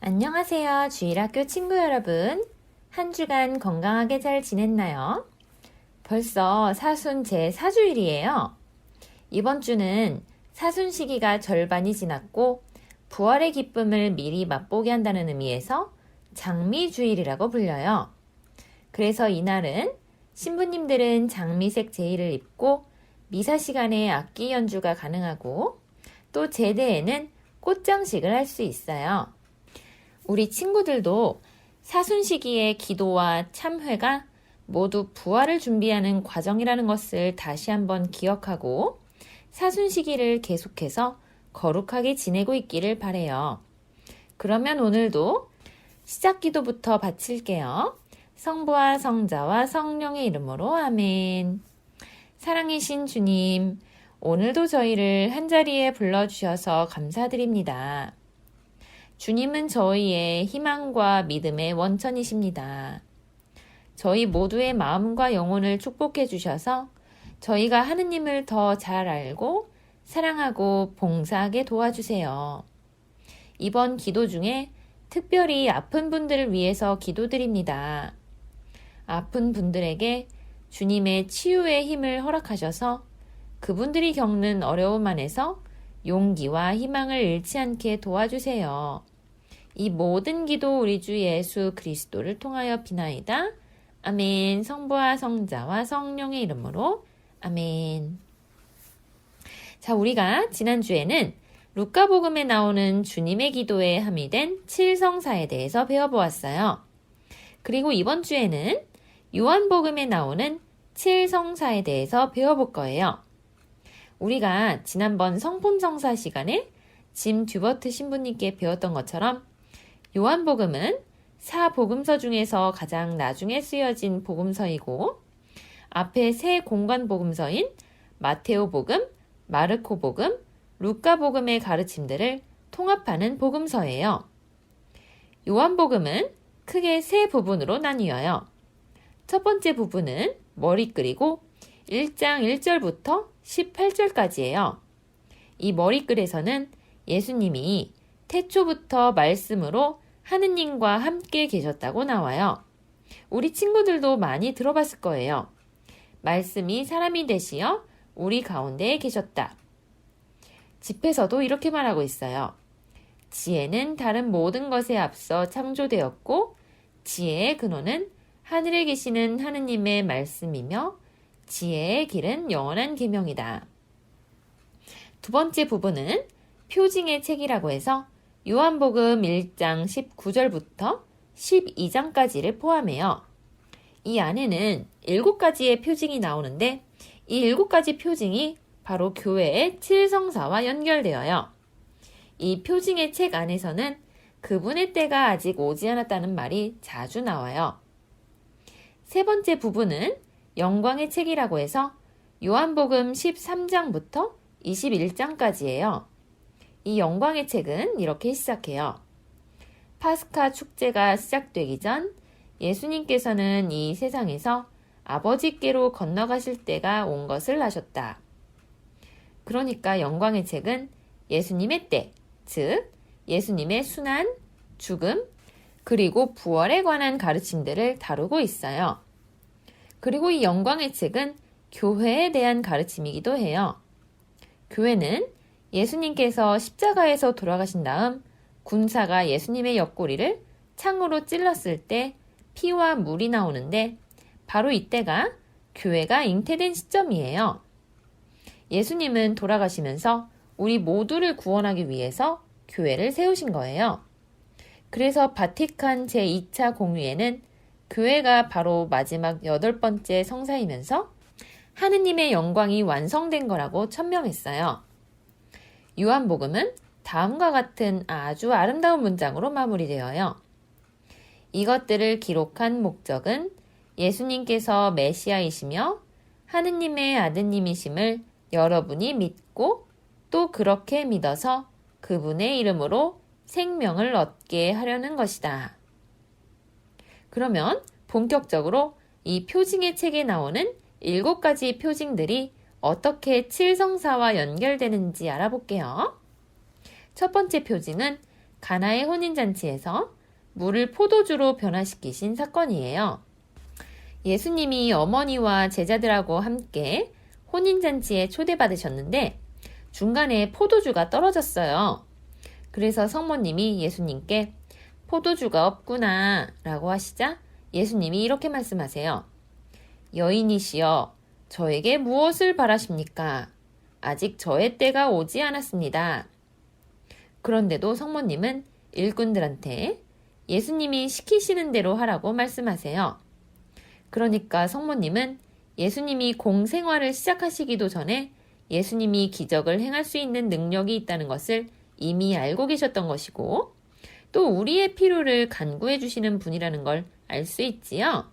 안녕하세요. 주일학교 친구 여러분. 한 주간 건강하게 잘 지냈나요? 벌써 사순 제4주일이에요. 이번 주는 사순 시기가 절반이 지났고 부활의 기쁨을 미리 맛보게 한다는 의미에서 장미주일이라고 불려요. 그래서 이날은 신부님들은 장미색 제의를 입고 미사 시간에 악기 연주가 가능하고 또 제대에는 꽃장식을 할 수 있어요. 우리 친구들도 사순 시기의 기도와 참회가 모두 부활을 준비하는 과정이라는 것을 다시 한번 기억하고 사순 시기를 계속해서 거룩하게 지내고 있기를 바래요. 그러면 오늘도 시작 기도부터 바칠게요. 성부와 성자와 성령의 이름으로 아멘. 사랑이신 주님, 오늘도 저희를 한자리에 불러주셔서 감사드립니다. 주님은 저희의 희망과 믿음의 원천이십니다. 저희 모두의 마음과 영혼을 축복해 주셔서 저희가 하느님을 더 잘 알고 사랑하고 봉사하게 도와주세요. 이번 기도 중에 특별히 아픈 분들을 위해서 기도드립니다. 아픈 분들에게 주님의 치유의 힘을 허락하셔서 그분들이 겪는 어려움 안에서 용기와 희망을 잃지 않게 도와주세요. 이 모든 기도 우리 주 예수 그리스도를 통하여 비나이다. 아멘. 성부와 성자와 성령의 이름으로 아멘. 자, 우리가 지난주에는 루카복음에 나오는 주님의 기도에 함의된 칠성사에 대해서 배워보았어요. 그리고 이번 주에는 요한복음에 나오는 칠성사에 대해서 배워볼 거예요. 우리가 지난번 성품성사 시간에 짐 듀버트 신부님께 배웠던 것처럼 요한복음은 4복음서 중에서 가장 나중에 쓰여진 복음서이고 앞에 세 공관복음서인 마테오복음, 마르코복음, 루카복음의 가르침들을 통합하는 복음서예요. 요한복음은 크게 세 부분으로 나뉘어요. 첫 번째 부분은 머리글이고 1장 1절부터 18절까지예요. 이 머리글에서는 예수님이 태초부터 말씀으로 하느님과 함께 계셨다고 나와요. 우리 친구들도 많이 들어봤을 거예요. 말씀이 사람이 되시어 우리 가운데에 계셨다. 집에서도 이렇게 말하고 있어요. 지혜는 다른 모든 것에 앞서 창조되었고 지혜의 근원은 하늘에 계시는 하느님의 말씀이며 지혜의 길은 영원한 계명이다. 두 번째 부분은 표징의 책이라고 해서 요한복음 1장 19절부터 12장까지를 포함해요. 이 안에는 7가지의 표징이 나오는데 이 7가지 표징이 바로 교회의 칠성사와 연결되어요. 이 표징의 책 안에서는 그분의 때가 아직 오지 않았다는 말이 자주 나와요. 세 번째 부분은 영광의 책이라고 해서 요한복음 13장부터 21장까지예요. 이 영광의 책은 이렇게 시작해요. 파스카 축제가 시작되기 전 예수님께서는 이 세상에서 아버지께로 건너가실 때가 온 것을 아셨다. 그러니까 영광의 책은 예수님의 때, 즉 예수님의 순환, 죽음, 그리고 부활에 관한 가르침들을 다루고 있어요. 그리고 이 영광의 책은 교회에 대한 가르침이기도 해요. 교회는 예수님께서 십자가에서 돌아가신 다음 군사가 예수님의 옆구리를 창으로 찔렀을 때 피와 물이 나오는데 바로 이때가 교회가 잉태된 시점이에요. 예수님은 돌아가시면서 우리 모두를 구원하기 위해서 교회를 세우신 거예요. 그래서 바티칸 제2차 공의회는 교회가 바로 마지막 8번째 성사이면서 하느님의 영광이 완성된 거라고 천명했어요. 요한복음은 다음과 같은 아주 아름다운 문장으로 마무리되어요. 이것들을 기록한 목적은 예수님께서 메시아이시며 하느님의 아드님이심을 여러분이 믿고 또 그렇게 믿어서 그분의 이름으로 생명을 얻게 하려는 것이다. 그러면 본격적으로 이 표징의 책에 나오는 7가지 표징들이 어떻게 칠성사와 연결되는지 알아볼게요. 첫 번째 표징은 가나의 혼인잔치에서 물을 포도주로 변화시키신 사건이에요. 예수님이 어머니와 제자들하고 함께 혼인잔치에 초대받으셨는데 중간에 포도주가 떨어졌어요. 그래서 성모님이 예수님께 포도주가 없구나 라고 하시자 예수님이 이렇게 말씀하세요. 여인이시여, 저에게 무엇을 바라십니까? 아직 저의 때가 오지 않았습니다. 그런데도 성모님은 일꾼들한테 예수님이 시키시는 대로 하라고 말씀하세요. 그러니까 성모님은 예수님이 공생활을 시작하시기도 전에 예수님이 기적을 행할 수 있는 능력이 있다는 것을 이미 알고 계셨던 것이고 또 우리의 필요를 간구해 주시는 분이라는 걸 알 수 있지요.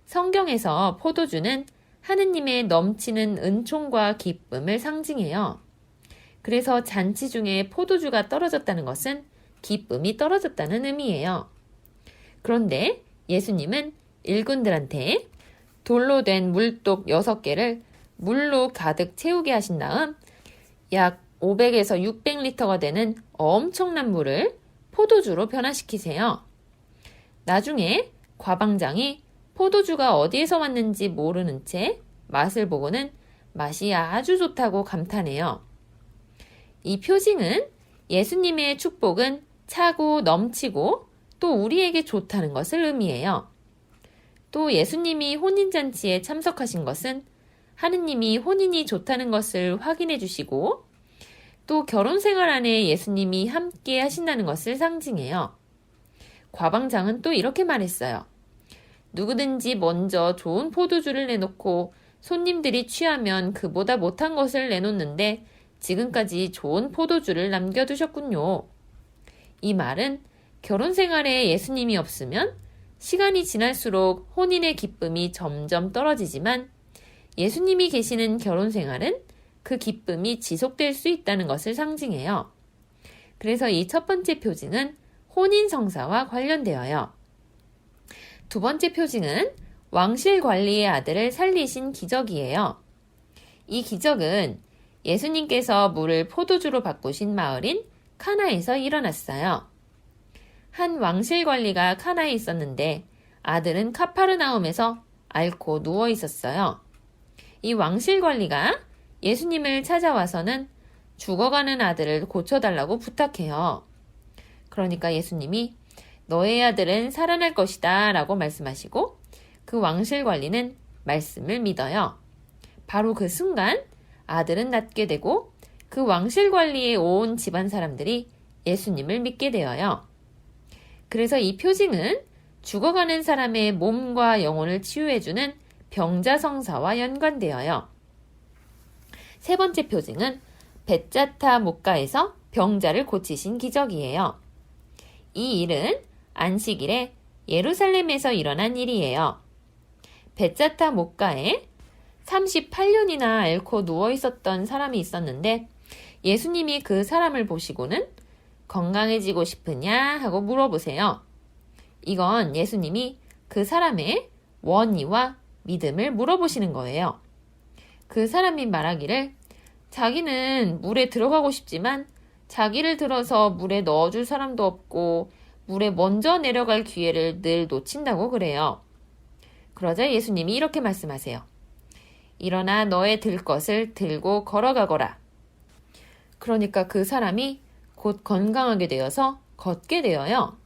성경에서 포도주는 하느님의 넘치는 은총과 기쁨을 상징해요. 그래서 잔치 중에 포도주가 떨어졌다는 것은 기쁨이 떨어졌다는 의미예요. 그런데 예수님은 일꾼들한테 돌로 된 물독 6개를 물로 가득 채우게 하신 다음 약 500에서 600리터가 되는 엄청난 물을 포도주로 변화시키세요. 나중에 과방장이 포도주가 어디에서 왔는지 모르는 채 맛을 보고는 맛이 아주 좋다고 감탄해요. 이 표징은 예수님의 축복은 차고 넘치고 또 우리에게 좋다는 것을 의미해요. 또 예수님이 혼인잔치에 참석하신 것은 하느님이 혼인이 좋다는 것을 확인해 주시고 또 결혼 생활 안에 예수님이 함께 하신다는 것을 상징해요. 과방장은 또 이렇게 말했어요. 누구든지 먼저 좋은 포도주를 내놓고 손님들이 취하면 그보다 못한 것을 내놓는데 지금까지 좋은 포도주를 남겨두셨군요. 이 말은 결혼 생활에 예수님이 없으면 시간이 지날수록 혼인의 기쁨이 점점 떨어지지만 예수님이 계시는 결혼 생활은 그 기쁨이 지속될 수 있다는 것을 상징해요. 그래서 이 첫 번째 표징은 혼인성사와 관련되어요. 두 번째 표징은 왕실 관리의 아들을 살리신 기적이에요. 이 기적은 예수님께서 물을 포도주로 바꾸신 마을인 카나에서 일어났어요. 한 왕실 관리가 카나에 있었는데 아들은 카파르나움에서 앓고 누워 있었어요. 이 왕실 관리가 예수님을 찾아와서는 죽어가는 아들을 고쳐달라고 부탁해요. 그러니까 예수님이 너의 아들은 살아날 것이다 라고 말씀하시고 그 왕실 관리는 말씀을 믿어요. 바로 그 순간 아들은 낫게 되고 그 왕실 관리에 온 집안 사람들이 예수님을 믿게 되어요. 그래서 이 표징은 죽어가는 사람의 몸과 영혼을 치유해주는 병자성사와 연관되어요. 세 번째 표징은 벳자타 목가에서 병자를 고치신 기적이에요. 이 일은 안식일에 예루살렘에서 일어난 일이에요. 벳자타 목가에 38년이나 앓고 누워 있었던 사람이 있었는데 예수님이 그 사람을 보시고는 건강해지고 싶으냐 하고 물어보세요. 이건 예수님이 그 사람의 원의와 믿음을 물어보시는 거예요. 그 사람이 말하기를 자기는 물에 들어가고 싶지만 자기를 들어서 물에 넣어줄 사람도 없고 물에 먼저 내려갈 기회를 늘 놓친다고 그래요. 그러자 예수님이 이렇게 말씀하세요. 일어나 너의 들 것을 들고 걸어가거라. 그러니까 그 사람이 곧 건강하게 되어서 걷게 되어요.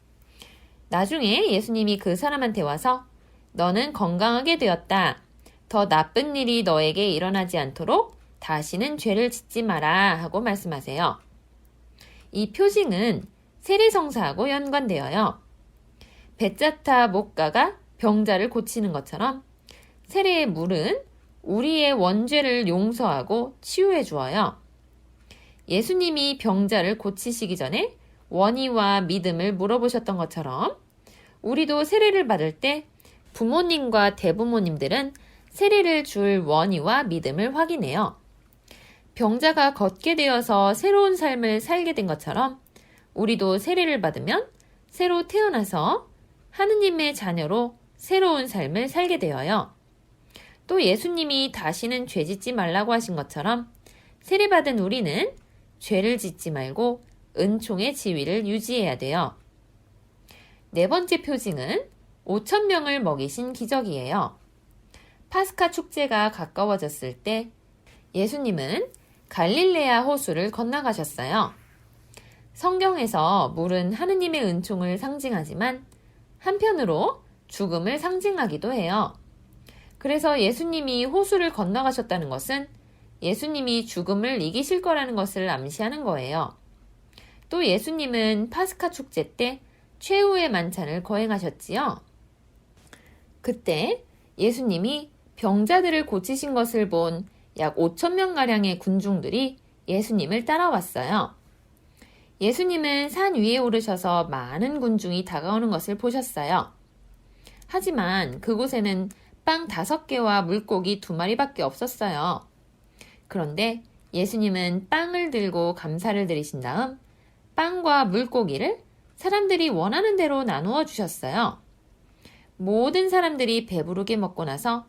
나중에 예수님이 그 사람한테 와서 너는 건강하게 되었다. 더 나쁜 일이 너에게 일어나지 않도록 다시는 죄를 짓지 마라 하고 말씀하세요. 이 표징은 세례성사하고 연관되어요. 벳자타 목가가 병자를 고치는 것처럼 세례의 물은 우리의 원죄를 용서하고 치유해 주어요. 예수님이 병자를 고치시기 전에 원의와 믿음을 물어보셨던 것처럼 우리도 세례를 받을 때 부모님과 대부모님들은 세례를 줄 원의와 믿음을 확인해요. 병자가 걷게 되어서 새로운 삶을 살게 된 것처럼 우리도 세례를 받으면 새로 태어나서 하느님의 자녀로 새로운 삶을 살게 되어요. 또 예수님이 다시는 죄 짓지 말라고 하신 것처럼 세례받은 우리는 죄를 짓지 말고 은총의 지위를 유지해야 돼요. 네 번째 표징은 5,000명을 먹이신 기적이에요. 파스카 축제가 가까워졌을 때 예수님은 갈릴레아 호수를 건너가셨어요. 성경에서 물은 하느님의 은총을 상징하지만 한편으로 죽음을 상징하기도 해요. 그래서 예수님이 호수를 건너가셨다는 것은 예수님이 죽음을 이기실 거라는 것을 암시하는 거예요. 또 예수님은 파스카 축제 때 최후의 만찬을 거행하셨지요. 그때 예수님이 병자들을 고치신 것을 본 약 5,000명가량의 군중들이 예수님을 따라왔어요. 예수님은 산 위에 오르셔서 많은 군중이 다가오는 것을 보셨어요. 하지만 그곳에는 빵 5개와 물고기 2마리밖에 없었어요. 그런데 예수님은 빵을 들고 감사를 드리신 다음 빵과 물고기를 사람들이 원하는 대로 나누어 주셨어요. 모든 사람들이 배부르게 먹고 나서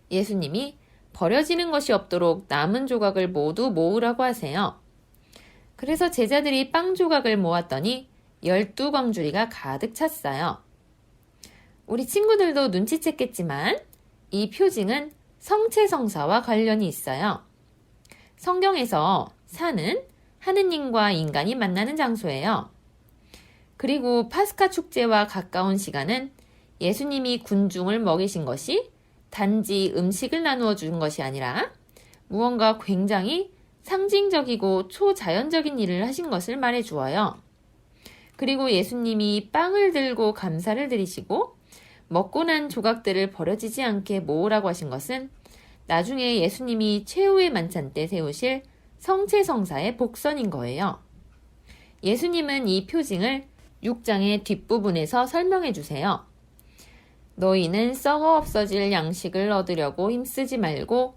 예수님이 버려지는 것이 없도록 남은 조각을 모두 모으라고 하세요. 그래서 제자들이 빵 조각을 모았더니 12광주리가 가득 찼어요. 우리 친구들도 눈치챘겠지만 이 표징은 성체성사와 관련이 있어요. 성경에서 산은 하느님과 인간이 만나는 장소예요. 그리고 파스카 축제와 가까운 시간은 예수님이 군중을 먹이신 것이 단지 음식을 나누어 준 것이 아니라 무언가 굉장히 상징적이고 초자연적인 일을 하신 것을 말해 주어요. 그리고 예수님이 빵을 들고 감사를 드리시고 먹고 난 조각들을 버려지지 않게 모으라고 하신 것은 나중에 예수님이 최후의 만찬 때 세우실 성체성사의 복선인 거예요. 예수님은 이 표징을 6장의 뒷부분에서 설명해 주세요. 너희는 썩어 없어질 양식을 얻으려고 힘쓰지 말고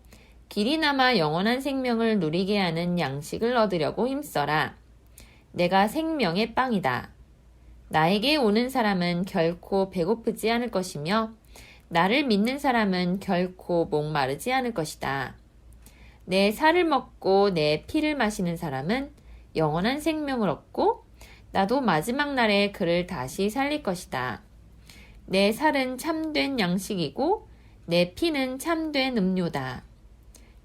길이 남아 영원한 생명을 누리게 하는 양식을 얻으려고 힘써라. 내가 생명의 빵이다. 나에게 오는 사람은 결코 배고프지 않을 것이며 나를 믿는 사람은 결코 목마르지 않을 것이다. 내 살을 먹고 내 피를 마시는 사람은 영원한 생명을 얻고 나도 마지막 날에 그를 다시 살릴 것이다. 내 살은 참된 양식이고 내 피는 참된 음료다.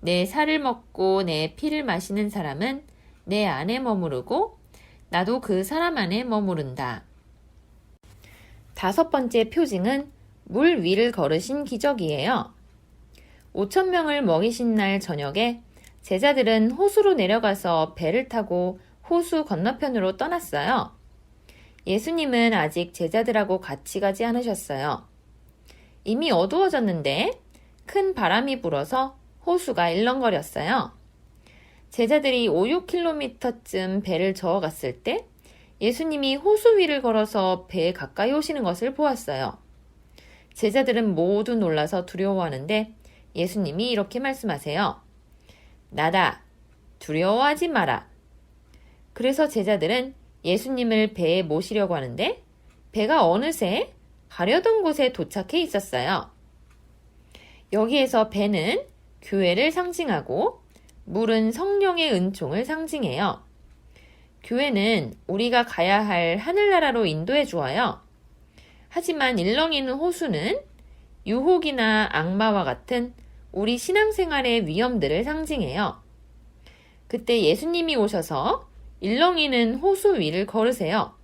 내 살을 먹고 내 피를 마시는 사람은 내 안에 머무르고 나도 그 사람 안에 머무른다. 5번째 표징은 물 위를 걸으신 기적이에요. 5,000명을 먹이신 날 저녁에 제자들은 호수로 내려가서 배를 타고 호수 건너편으로 떠났어요. 예수님은 아직 제자들하고 같이 가지 않으셨어요. 이미 어두워졌는데 큰 바람이 불어서 호수가 일렁거렸어요. 제자들이 5-6km쯤 배를 저어갔을 때 예수님이 호수 위를 걸어서 배에 가까이 오시는 것을 보았어요. 제자들은 모두 놀라서 두려워하는데 예수님이 이렇게 말씀하세요. 나다. 두려워하지 마라. 그래서 제자들은 예수님을 배에 모시려고 하는데 배가 어느새 가려던 곳에 도착해 있었어요. 여기에서 배는 교회를 상징하고 물은 성령의 은총을 상징해요. 교회는 우리가 가야 할 하늘나라로 인도해 주어요. 하지만 일렁이는 호수는 유혹이나 악마와 같은 우리 신앙생활의 위험들을 상징해요. 그때 예수님이 오셔서 일렁이는 호수 위를 걸으세요.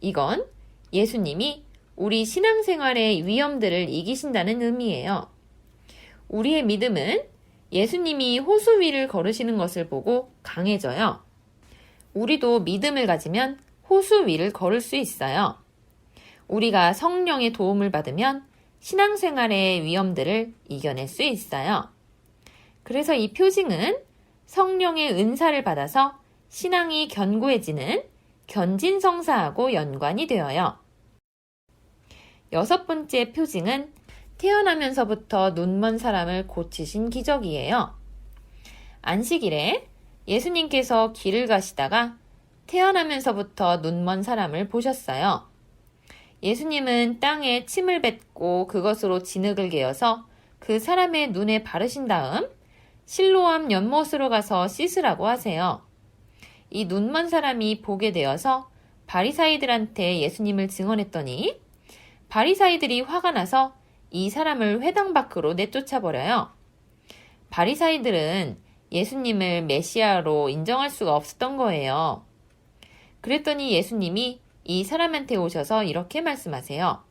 이건 예수님이 우리 신앙생활의 위험들을 이기신다는 의미예요. 우리의 믿음은 예수님이 호수 위를 걸으시는 것을 보고 강해져요. 우리도 믿음을 가지면 호수 위를 걸을 수 있어요. 우리가 성령의 도움을 받으면 신앙생활의 위험들을 이겨낼 수 있어요. 그래서 이 표징은 성령의 은사를 받아서 신앙이 견고해지는 견진성사하고 연관이 되어요. 6번째 표징은 태어나면서부터 눈먼 사람을 고치신 기적이에요. 안식일에 예수님께서 길을 가시다가 태어나면서부터 눈먼 사람을 보셨어요. 예수님은 땅에 침을 뱉고 그것으로 진흙을 개어서 그 사람의 눈에 바르신 다음 실로암 연못으로 가서 씻으라고 하세요. 이 눈먼 사람이 보게 되어서 바리사이들한테 예수님을 증언했더니 바리사이들이 화가 나서 이 사람을 회당 밖으로 내쫓아 버려요. 바리사이들은 예수님을 메시아로 인정할 수가 없었던 거예요. 그랬더니 예수님이 이 사람한테 오셔서 이렇게 말씀하세요.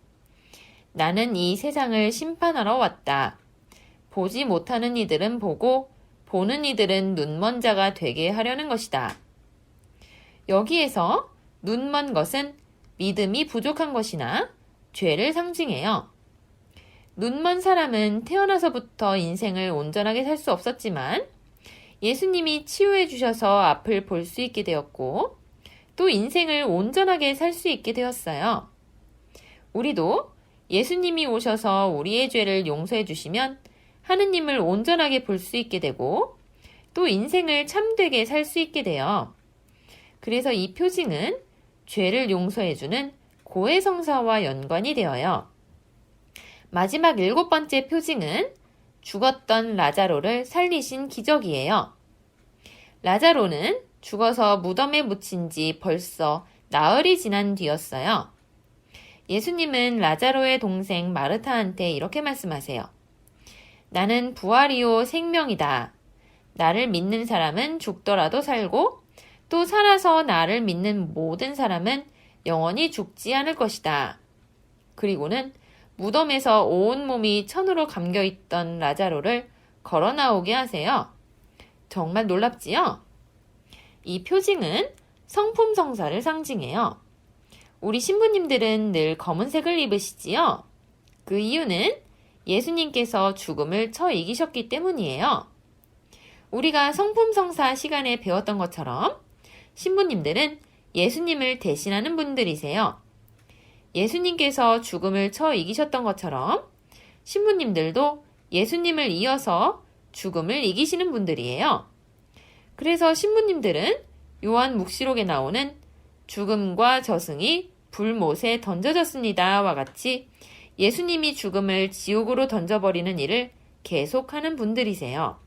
나는 이 세상을 심판하러 왔다. 보지 못하는 이들은 보고 보는 이들은 눈먼 자가 되게 하려는 것이다. 여기에서 눈먼 것은 믿음이 부족한 것이나 죄를 상징해요. 눈먼 사람은 태어나서부터 인생을 온전하게 살 수 없었지만 예수님이 치유해 주셔서 앞을 볼 수 있게 되었고 또 인생을 온전하게 살 수 있게 되었어요. 우리도 예수님이 오셔서 우리의 죄를 용서해 주시면 하느님을 온전하게 볼 수 있게 되고 또 인생을 참되게 살 수 있게 돼요. 그래서 이 표징은 죄를 용서해 주는 고해성사와 연관이 되어요. 마지막 7번째 표징은 죽었던 라자로를 살리신 기적이에요. 라자로는 죽어서 무덤에 묻힌 지 벌써 나흘이 지난 뒤였어요. 예수님은 라자로의 동생 마르타한테 이렇게 말씀하세요. 나는 부활이요 생명이다. 나를 믿는 사람은 죽더라도 살고 또 살아서 나를 믿는 모든 사람은 영원히 죽지 않을 것이다. 그리고는 무덤에서 온몸이 천으로 감겨있던 라자로를 걸어 나오게 하세요. 정말 놀랍지요? 이 표징은 성품성사를 상징해요. 우리 신부님들은 늘 검은색을 입으시지요? 그 이유는 예수님께서 죽음을 쳐 이기셨기 때문이에요. 우리가 성품성사 시간에 배웠던 것처럼 신부님들은 예수님을 대신하는 분들이세요. 예수님께서 죽음을 쳐 이기셨던 것처럼 신부님들도 예수님을 이어서 죽음을 이기시는 분들이에요. 그래서 신부님들은 요한 묵시록에 나오는 죽음과 저승이 불못에 던져졌습니다와 같이 예수님이 죽음을 지옥으로 던져버리는 일을 계속하는 분들이세요.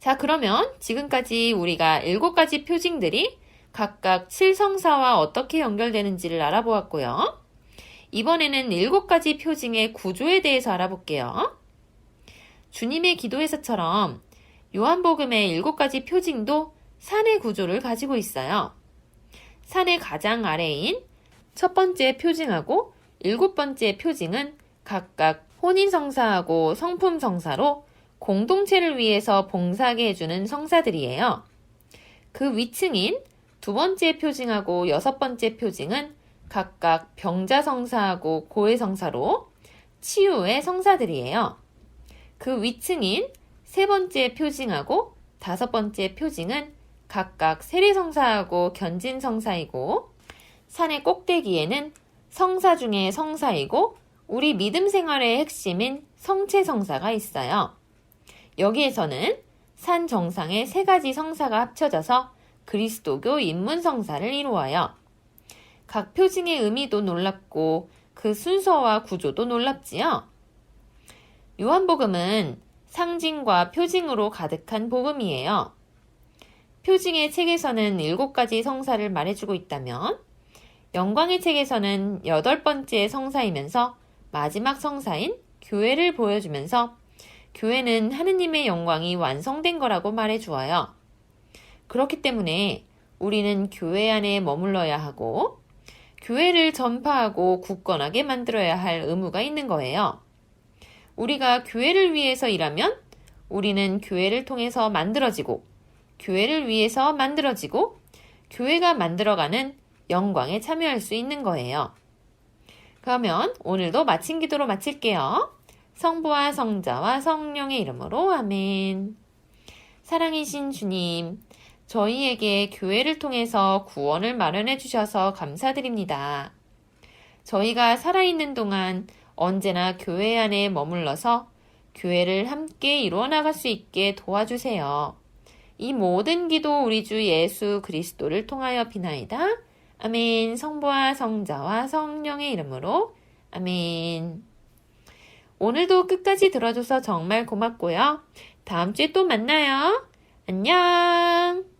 자, 그러면 지금까지 우리가 7가지 표징들이 각각 7성사와 어떻게 연결되는지를 알아보았고요. 이번에는 7가지 표징의 구조에 대해서 알아볼게요. 주님의 기도에서처럼 요한복음의 7가지 표징도 산의 구조를 가지고 있어요. 산의 가장 아래인 첫 번째 표징하고 7번째 표징은 각각 혼인성사하고 성품성사로 공동체를 위해서 봉사하게 해주는 성사들이에요. 그 위층인 두 번째 표징하고 6번째 표징은 각각 병자성사하고 고해성사로 치유의 성사들이에요. 그 위층인 세 번째 표징하고 5번째 표징은 각각 세례성사하고 견진성사이고 산의 꼭대기에는 성사 중에 성사이고 우리 믿음 생활의 핵심인 성체성사가 있어요. 여기에서는 산 정상의 3가지 성사가 합쳐져서 그리스도교 입문성사를 이루어요. 각 표징의 의미도 놀랍고 그 순서와 구조도 놀랍지요? 요한복음은 상징과 표징으로 가득한 복음이에요. 표징의 책에서는 7가지 성사를 말해주고 있다면 영광의 책에서는 8번째 성사이면서 마지막 성사인 교회를 보여주면서 교회는 하느님의 영광이 완성된 거라고 말해주어요. 그렇기 때문에 우리는 교회 안에 머물러야 하고 교회를 전파하고 굳건하게 만들어야 할 의무가 있는 거예요. 우리가 교회를 위해서 일하면 우리는 교회를 통해서 만들어지고 교회를 위해서 만들어지고 교회가 만들어가는 영광에 참여할 수 있는 거예요. 그러면 오늘도 마친 기도로 마칠게요. 성부와 성자와 성령의 이름으로 아멘. 사랑이신 주님, 저희에게 교회를 통해서 구원을 마련해 주셔서 감사드립니다. 저희가 살아있는 동안 언제나 교회 안에 머물러서 교회를 함께 이루어 나갈 수 있게 도와주세요. 이 모든 기도 우리 주 예수 그리스도를 통하여 비나이다. 아멘. 성부와 성자와 성령의 이름으로 아멘. 오늘도 끝까지 들어줘서 정말 고맙고요. 다음 주에 또 만나요. 안녕.